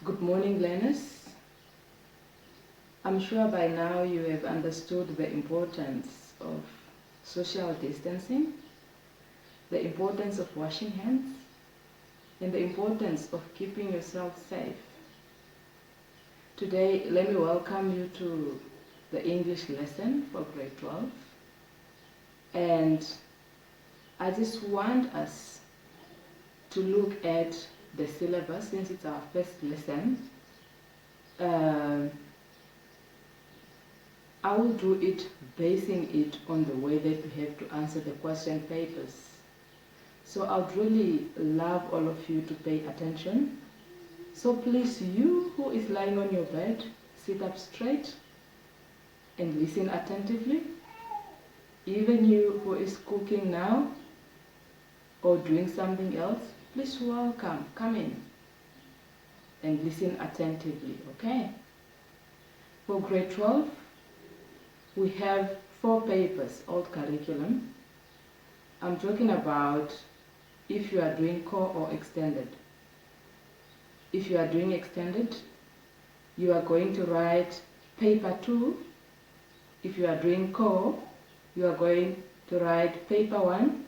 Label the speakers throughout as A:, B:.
A: Good morning, learners. I'm sure by now you have understood the importance of social distancing, the importance of washing hands, and the importance of keeping yourself safe. Today, let me welcome you to the English lesson for grade 12. And I just want us to look at the syllabus since it's our first lesson. I will do it basing it on the way that we have to answer the question papers. So I'd really love all of you to pay attention. So please, you who is lying on your bed, sit up straight and listen attentively. Even you who is cooking now or doing something else, please come in and listen attentively, okay? For grade 12, we have 4 papers, old curriculum. I'm talking about if you are doing core or extended. If you are doing extended, you are going to write paper 2. If you are doing core, you are going to write paper 1.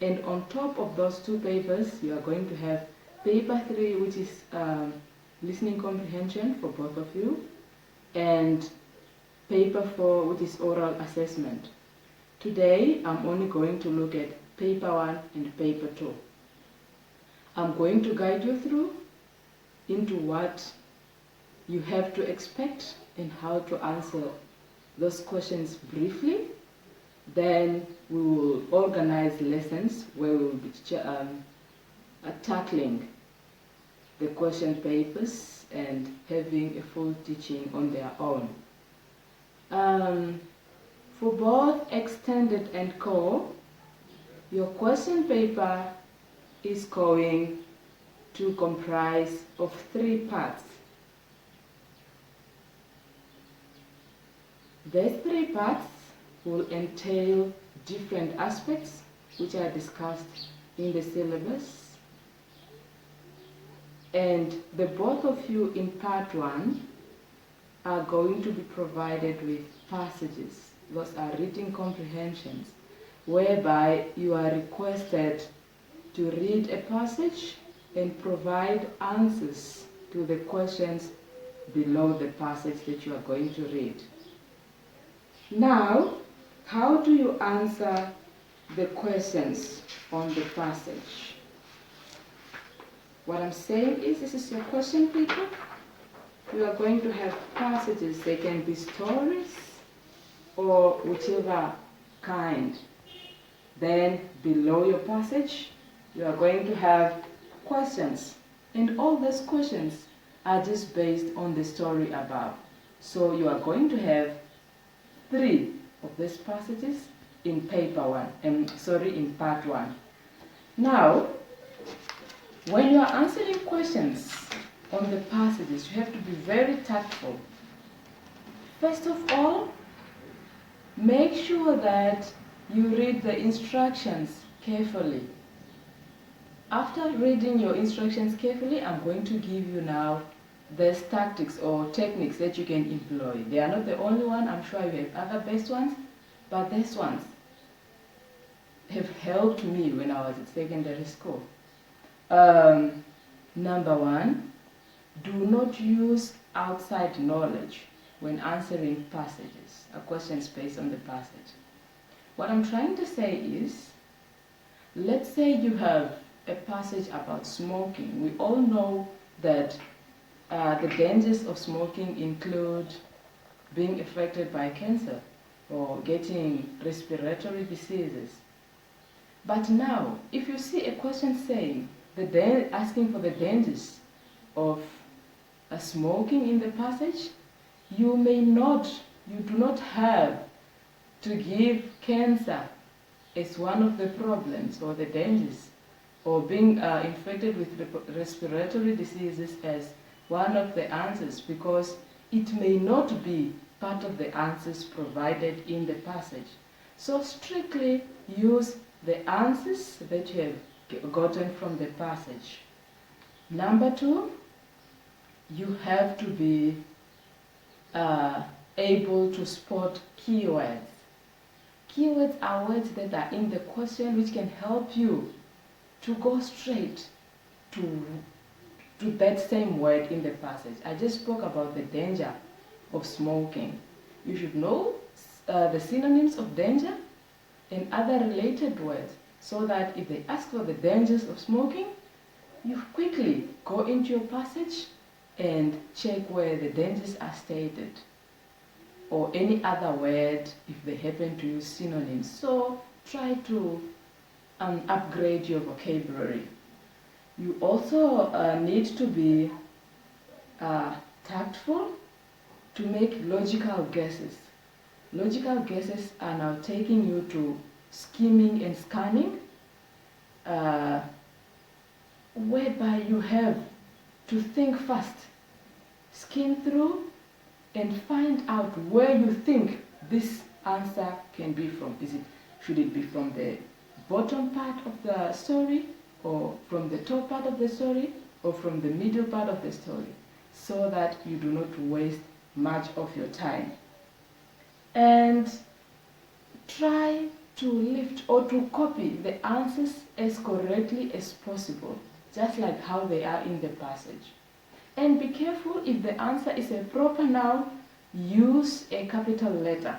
A: And on top of those 2 papers, you are going to have paper 3, which is listening comprehension for both of you, and paper 4, which is oral assessment. Today, I'm only going to look at paper 1 and paper 2. I'm going to guide you through into what you have to expect and how to answer those questions briefly. Then we will organize lessons where we will be tackling the question papers and having a full teaching on their own. For both extended and core, your question paper is going to comprise of 3 parts. These 3 parts will entail different aspects which are discussed in the syllabus. And the both of you in part 1 are going to be provided with passages. Those are reading comprehensions, whereby you are requested to read a passage and provide answers to the questions below the passage that you are going to read. Now, how do you answer the questions on the passage? What I'm saying is, this is your question paper. You are going to have passages. They can be stories or whichever kind. Then below your passage, you are going to have questions. And all those questions are just based on the story above. So you are going to have 3 of these passages in in part 1. Now, when you are answering questions on the passages, you have to be very tactful. First of all, make sure that you read the instructions carefully. After reading your instructions carefully, I'm going to give you now these tactics or techniques that you can employ. They are not the only one. I'm sure you have other best ones, but these ones have helped me when I was at secondary school. Number 1, do not use outside knowledge when answering passages, questions based on the passage. What I'm trying to say is, let's say you have a passage about smoking. We all know that the dangers of smoking include being affected by cancer or getting respiratory diseases. But now, if you see a question saying, asking for the dangers of smoking in the passage, you do not have to give cancer as one of the problems or the dangers, or being infected with respiratory diseases as one of the answers, because it may not be part of the answers provided in the passage. So strictly use the answers that you have gotten from the passage. Number 2, you have to be able to spot keywords. Keywords are words that are in the question which can help you to go straight to that same word in the passage. I just spoke about the danger of smoking. You should know the synonyms of danger and other related words, so that if they ask for the dangers of smoking, you quickly go into your passage and check where the dangers are stated, or any other word if they happen to use synonyms. So try to upgrade your vocabulary. You also need to be tactful to make logical guesses. Logical guesses are now taking you to skimming and scanning, whereby you have to think fast, skim through, and find out where you think this answer can be from. Should it be from the bottom part of the story, or from the top part of the story, or from the middle part of the story, so that you do not waste much of your time. And try to lift or to copy the answers as correctly as possible, just like how they are in the passage. And be careful, if the answer is a proper noun, use a capital letter.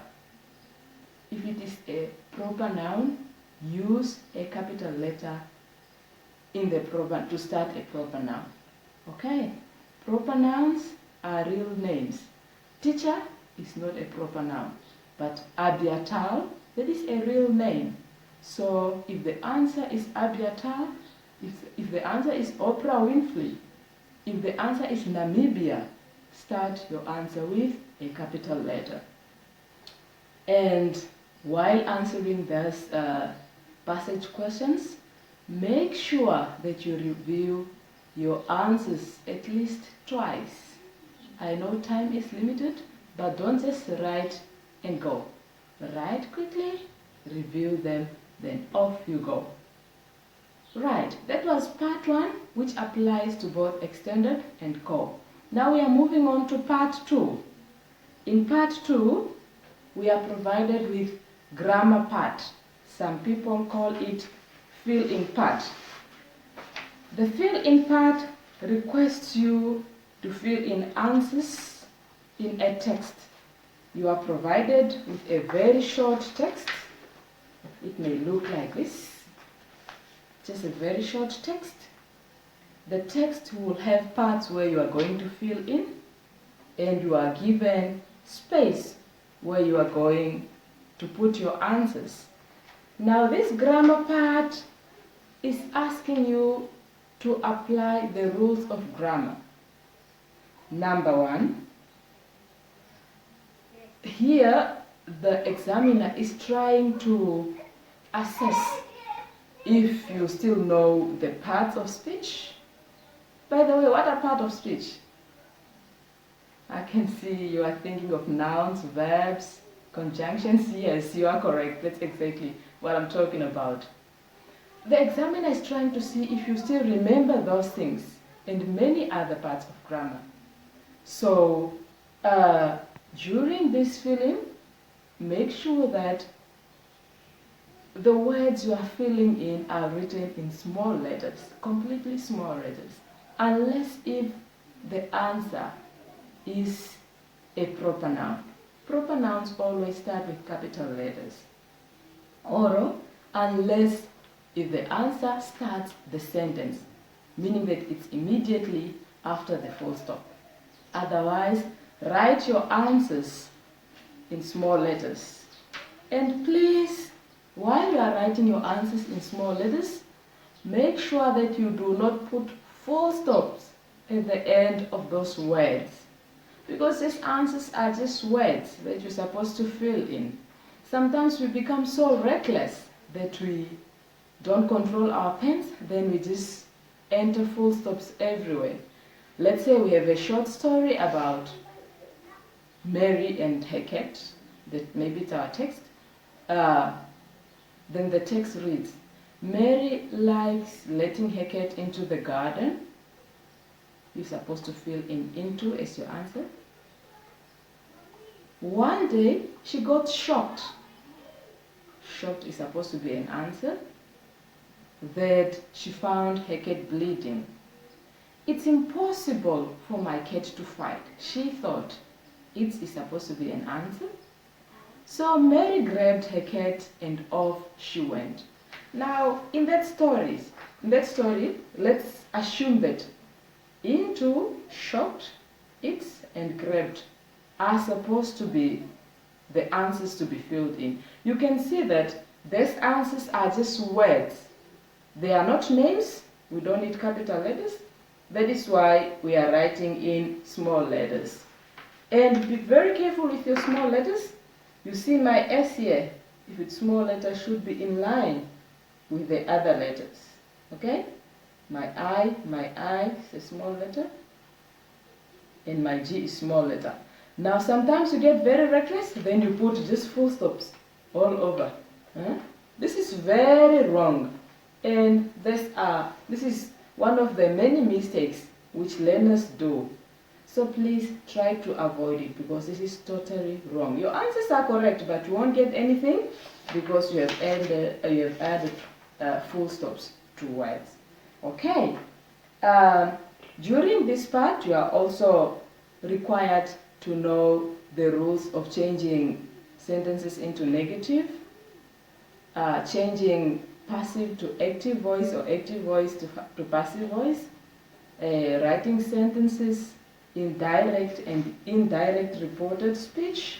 A: If it is a proper noun, use a capital letter in the proper to start a proper noun. Okay? Proper nouns are real names. Teacher is not a proper noun, but Abiatal, that is a real name. So if the answer is Abiatal, if the answer is Oprah Winfrey, if the answer is Namibia, start your answer with a capital letter. And while answering those passage questions, make sure that you review your answers at least twice. I know time is limited, but don't just write and go. Write quickly, review them, then off you go. Right, that was part 1, which applies to both extended and core. Now we are moving on to part 2. In part 2, we are provided with grammar part. Some people call it fill-in part. The fill-in part requests you to fill in answers in a text. You are provided with a very short text. It may look like this. Just a very short text. The text will have parts where you are going to fill in, and you are given space where you are going to put your answers. Now this grammar part is asking you to apply the rules of grammar. Number 1, here the examiner is trying to assess if you still know the parts of speech. By the way, what are parts of speech? I can see you are thinking of nouns, verbs, conjunctions. Yes, you are correct. That's exactly what I'm talking about. The examiner is trying to see if you still remember those things and many other parts of grammar. So, during this filling, make sure that the words you are filling in are written in small letters, completely small letters, unless if the answer is a proper noun. Proper nouns always start with capital letters. Or unless if the answer starts the sentence, meaning that it's immediately after the full stop. Otherwise, write your answers in small letters. And please, while you are writing your answers in small letters, make sure that you do not put full stops at the end of those words. Because these answers are just words that you're supposed to fill in. Sometimes we become so reckless that we don't control our pens, then we just enter full stops everywhere. Let's say we have a short story about Mary and her cat, that maybe it's our text. Then the text reads, Mary likes letting her cat into the garden. you're supposed to fill in into as your answer. One day, she got shocked. Shocked is supposed to be an answer. That she found her cat bleeding. It's impossible for my cat to fight. She thought it is supposed to be an answer. So Mary grabbed her cat and off she went. Now, in that story, let's assume that into, shocked, it's, and grabbed are supposed to be the answers to be filled in. You can see that these answers are just words. They are not names. We don't need capital letters. That is why we are writing in small letters. And be very careful with your small letters. You see my S here. If it's small letter, should be in line with the other letters. Okay? My I is a small letter. And my G is small letter. Now sometimes you get very reckless, then you put just full stops all over. This is very wrong. And this is one of the many mistakes which learners do. So please try to avoid it because this is totally wrong. Your answers are correct, but you won't get anything because you have added full stops to words. Okay. During this part, you are also required to know the rules of changing sentences into negative, changing passive to active voice or active voice to passive voice, writing sentences in direct and indirect reported speech.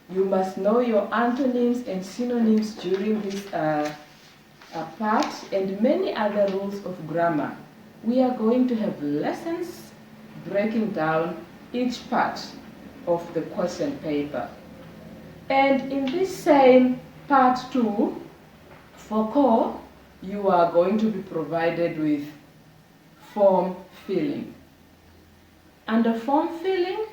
A: You must know your antonyms and synonyms during this part and many other rules of grammar. We are going to have lessons breaking down each part of the question paper. And in this same part 2, for core, you are going to be provided with form filling. Under form filling,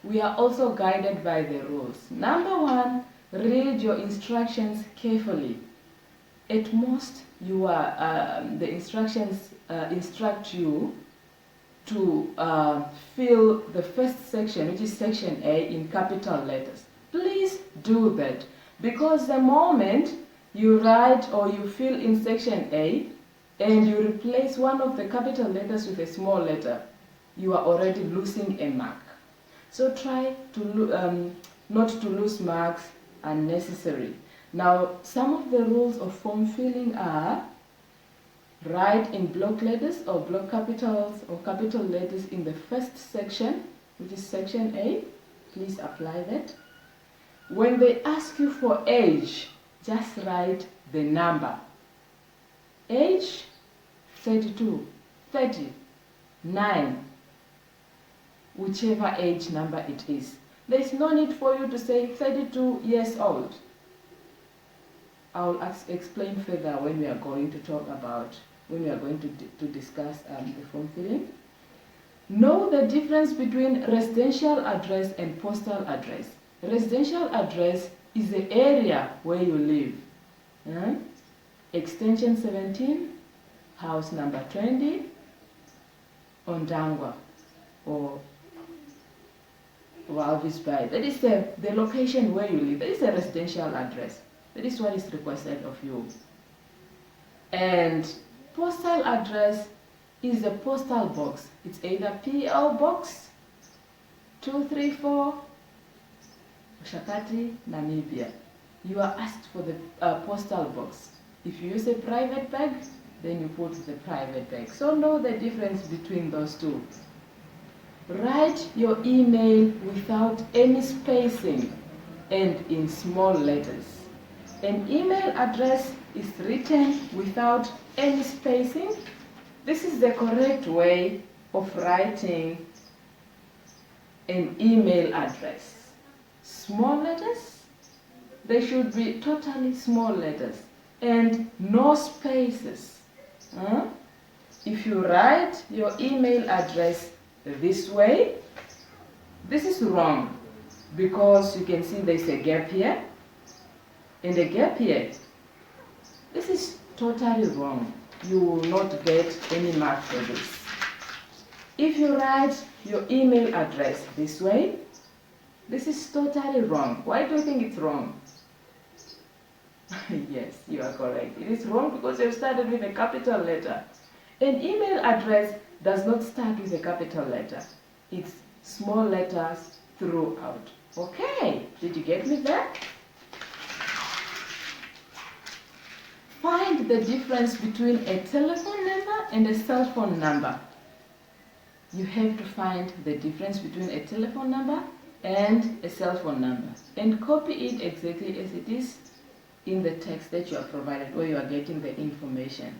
A: we are also guided by the rules. Number 1, read your instructions carefully. At most, the instructions instruct you to fill the first section, which is section A, in capital letters. Please do that, because the moment you write or you fill in section A and you replace one of the capital letters with a small letter, you are already losing a mark. So try to not to lose marks unnecessarily. Now, some of the rules of form filling are: write in block letters or block capitals or capital letters in the first section, which is section A. Please apply that. When they ask you for age, just write the number. Age, 32, 30, 9, whichever age number it is. There is no need for you to say 32 years old. I will explain further when we are going to discuss the form filling. Know the difference between residential address and postal address. Residential address is the area where you live. Extension 17, house number 20, Ondangwa or Walvis Bay. That is the location where you live. That is a residential address. That is what is requested of you. And postal address is a postal box. It's either PO Box 234 Shakati, Namibia. You are asked for the postal box. If you use a private bag, then you put the private bag. So know the difference between those two. Write your email without any spacing and in small letters. An email address is written without any spacing. This is the correct way of writing an email address. Small letters, they should be totally small letters and no spaces. If you write your email address this way, this is wrong because you can see there's a gap here and a gap here. This is totally wrong. You will not get any mark for this. If you write your email address this way, this is totally wrong. Why do you think it's wrong? Yes, you are correct. It is wrong because you've started with a capital letter. An email address does not start with a capital letter. It's small letters throughout. Okay, did you get me there? Find the difference between a telephone number and a cell phone number. You have to find the difference between a telephone number and a cell phone number and copy it exactly as it is in the text that you are provided where you are getting the information.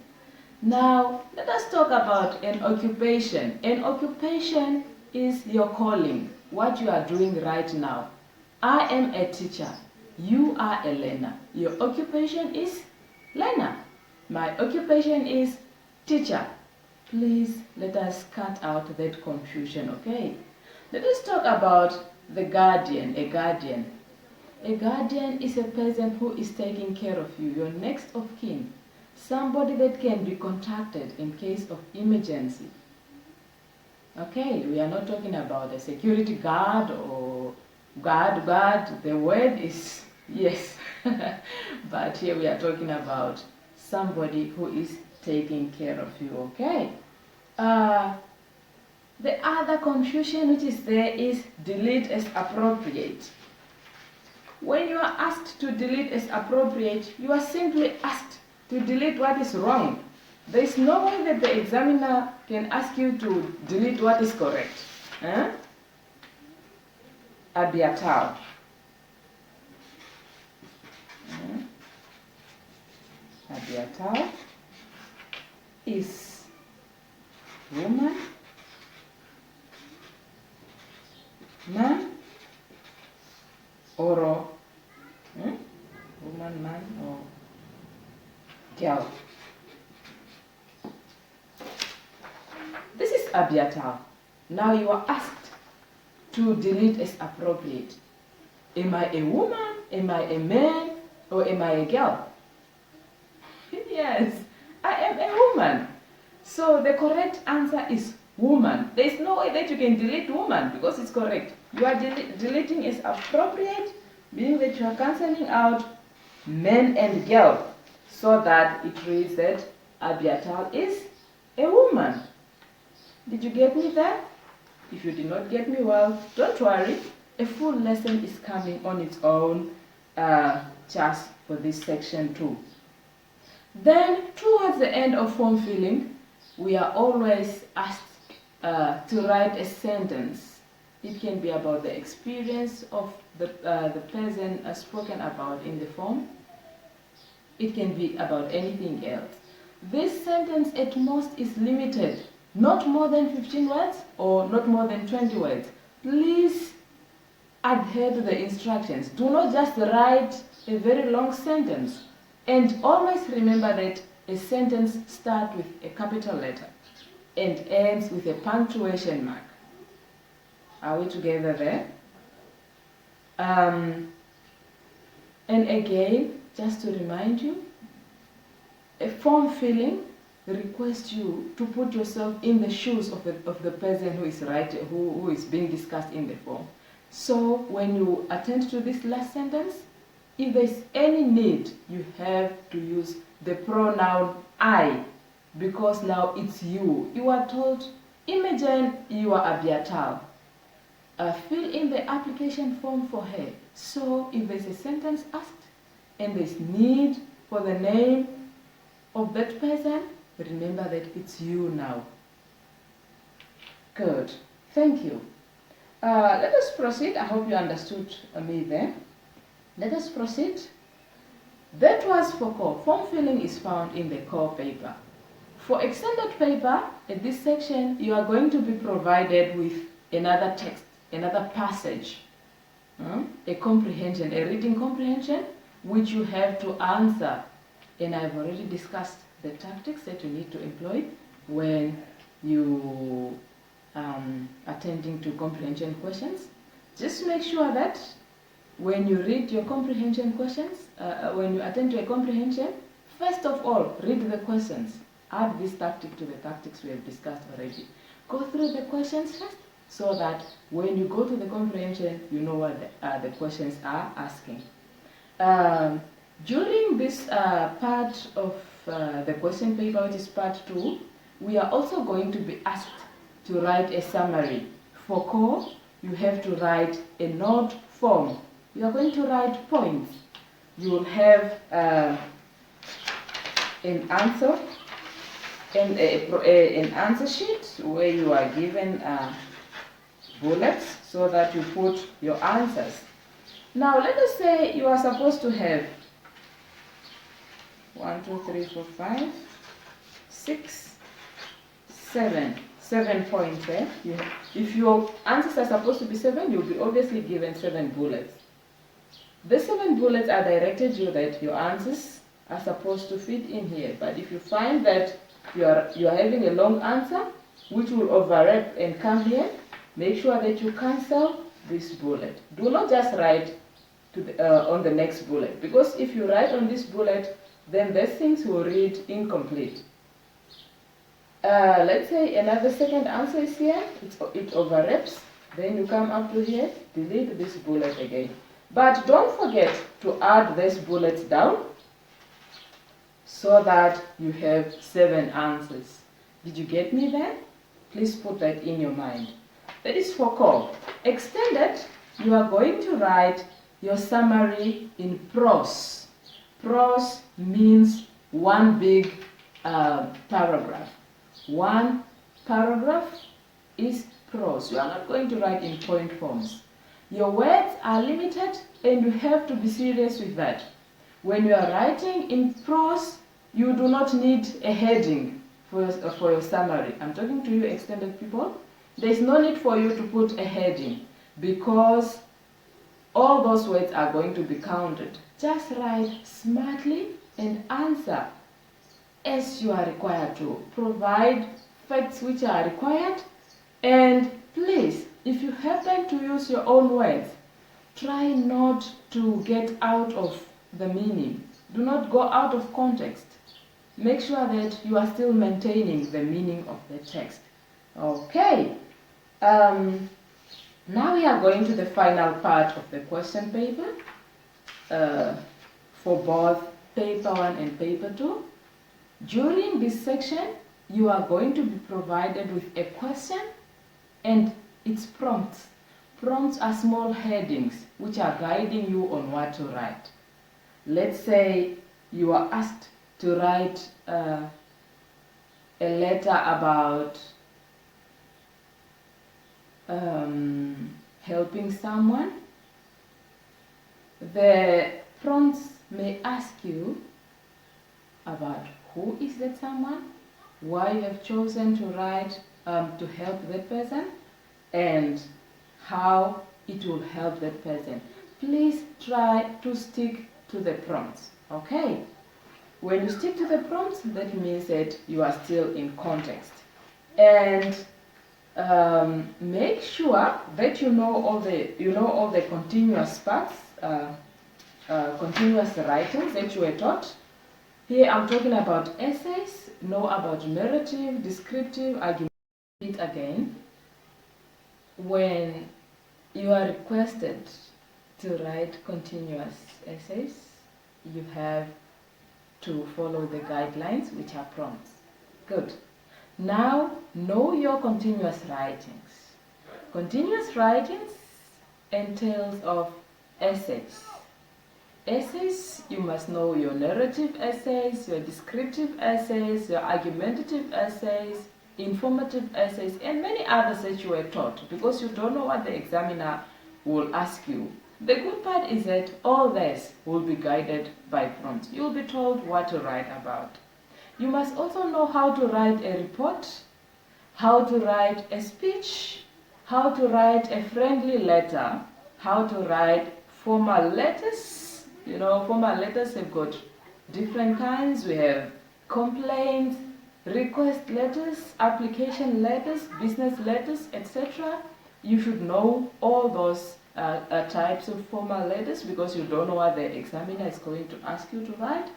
A: Now, let us talk about an occupation. An occupation is your calling, what you are doing right now. I am a teacher. You are a learner. Your occupation is learner. My occupation is teacher. Please let us cut out that confusion, okay? Let us talk about the guardian, a guardian. A guardian is a person who is taking care of you, your next of kin. Somebody that can be contacted in case of emergency. Okay, we are not talking about a security guard or guard. The word is yes. But here we are talking about somebody who is taking care of you, okay? The other confusion which is there is delete as appropriate. When you are asked to delete as appropriate, you are simply asked to delete what is wrong. There is no way that the examiner can ask you to delete what is correct. Abiatal. Abiatal is woman, man, or woman, man, or girl. This is Abiatal. Now you are asked to delete as appropriate. Am I a woman? Am I a man? Or am I a girl? Yes, I am a woman. So the correct answer is woman. There is no way that you can delete woman because it's correct. You are deleting as appropriate, meaning that you are cancelling out man and girl so that it reads that Abiatal is a woman. Did you get me there? If you did not get me well, don't worry. A full lesson is coming on its own just for this section too. Then, towards the end of form filling, we are always asked to write a sentence. It can be about the experience of the person spoken about in the form. It can be about anything else. This sentence at most is limited, not more than 15 words or not more than 20 words. Please adhere to the instructions. Do not just write a very long sentence. And always remember that a sentence starts with a capital letter and ends with a punctuation mark. Are we together there? And again, just to remind you, a form filling requests you to put yourself in the shoes of the person who is writing, who is being discussed in the form. So when you attend to this last sentence, if there is any need, you have to use the pronoun I, because now it's you. You are told, Imogen, you are Abiatal. Fill in the application form for her. So if there's a sentence asked and there's need for the name of that person, remember that it's you now. Good. Thank you. Let us proceed. I hope you understood me there. Let us proceed. That was for core. Form filling is found in the core paper. For extended paper, in this section, you are going to be provided with another text, another passage, a comprehension, a reading comprehension, which you have to answer. And I've already discussed the tactics that you need to employ when you attending to comprehension questions. Just make sure that when you read your comprehension questions, when you attend to a comprehension, first of all, read the questions. Add this tactic to the tactics we have discussed already. go through the questions first, so that when you go to the comprehension, you know what the questions are asking. During this part of the question paper, which is part 2, we are also going to be asked to write a summary. For core, you have to write a note form. You are going to write points. You will have an answer and an answer sheet where you are given bullets so that you put your answers. Now let us say you are supposed to have 1, 2, 3, 4, 5, 6, 7 points. If your answers are supposed to be 7, you'll be obviously given 7 bullets. The 7 bullets are directed you that your answers are supposed to fit in here. But if you find that you are having a long answer which will overlap and come here, make sure that you cancel this bullet. Do not just write on the next bullet, because if you write on this bullet, then these things will read incomplete. Let's say another second answer is here, it overlaps, then you come up to here, delete this bullet again. But don't forget to add these bullets down so that you have 7 answers. Did you get me there? Please put that in your mind. That is for core. Extended, you are going to write your summary in prose. Prose means one big paragraph. One paragraph is prose. You are not going to write in point forms. Your words are limited and you have to be serious with that. When you are writing in prose, you do not need a heading for your summary. I'm talking to you extended people. There is no need for you to put a heading because all those words are going to be counted. Just write smartly and answer as you are required to. Provide facts which are required, and please, if you have time to use your own words, try not to get out of the meaning. Do not go out of context. Make sure that you are still maintaining the meaning of the text. Okay. Now we are going to the final part of the question paper for both paper 1 and paper 2. During this section, you are going to be provided with a question and its prompts. Prompts are small headings which are guiding you on what to write. Let's say you are asked to write a letter about helping someone. The prompts may ask you about who is that someone, why you have chosen to write to help that person, and how it will help that person. Please try to stick to the prompts, okay? When you stick to the prompts, that means that you are still in context. And make sure that you know all the continuous parts, continuous writings that you were taught. Here I'm talking about essays, know about narrative, descriptive, argument. Repeat again. When you are requested to write continuous essays, you have to follow the guidelines, which are prompts. Good. Now, know your continuous writings. Continuous writings entails of essays. Essays, you must know your narrative essays, your descriptive essays, your argumentative essays, informative essays, and many others that you were taught, because you don't know what the examiner will ask you. The good part is that all this will be guided by prompts. You'll be told what to write about. You must also know how to write a report, how to write a speech, how to write a friendly letter, how to write formal letters. You know, formal letters have got different kinds. We have complaints, request letters, application letters, business letters, etc. You should know all those types of formal letters, because you don't know what the examiner is going to ask you to write.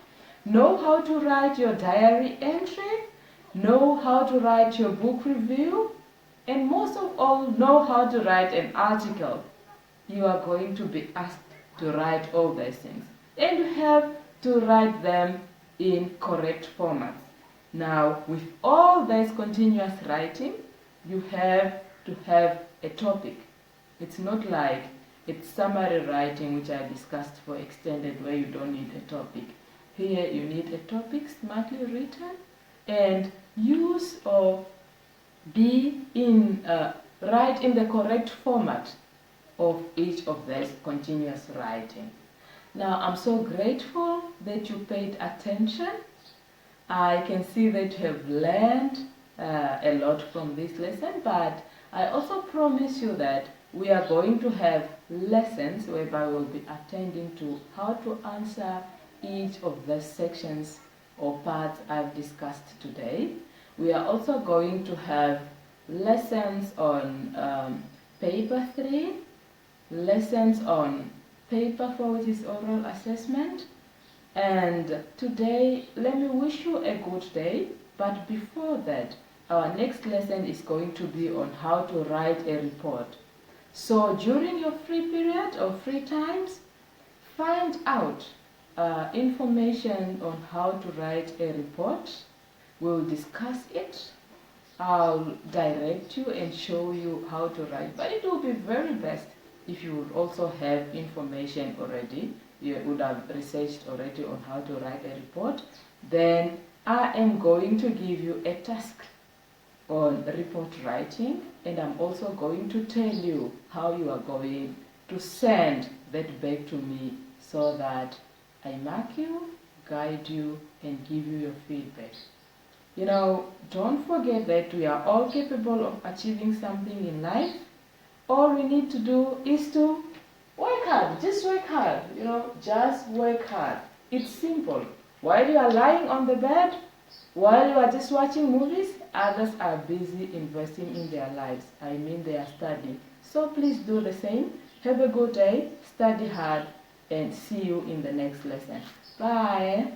A: Know how to write your diary entry. Know how to write your book review. and most of all know how to write an article, you are going to be asked to write all these things. And you have to write them in correct formats. Now, with all this continuous writing, you have to have a topic. It's not like it's summary writing, which I discussed for extended, where you don't need a topic. Here you need a topic smartly written and use or be in write in the correct format of each of these continuous writing. Now I'm so grateful that you paid attention. I can see that you have learned a lot from this lesson, but I also promise you that we are going to have lessons whereby we'll be attending to how to answer each of the sections or parts I've discussed today. We are also going to have lessons on paper 3, lessons on paper 4, which is oral assessment. And today, let me wish you a good day. But before that, our next lesson is going to be on how to write a report. So during your free period or free times, find out information on how to write a report. We'll discuss it. I'll direct you and show you how to write. But it will be very best if you would also have information already. You would have researched already on how to write a report. Then I am going to give you a task on report writing, and I'm also going to tell you how you are going to send that back to me so that I mark you, guide you, and give you your feedback. You know, don't forget that we are all capable of achieving something in life. All we need to do is to work hard. Just work hard. You know, just work hard. It's simple. While you are lying on the bed, while you are just watching movies, others are busy investing in their lives. I mean, they are studying. So please do the same. Have a good day, study hard, and see you in the next lesson. Bye.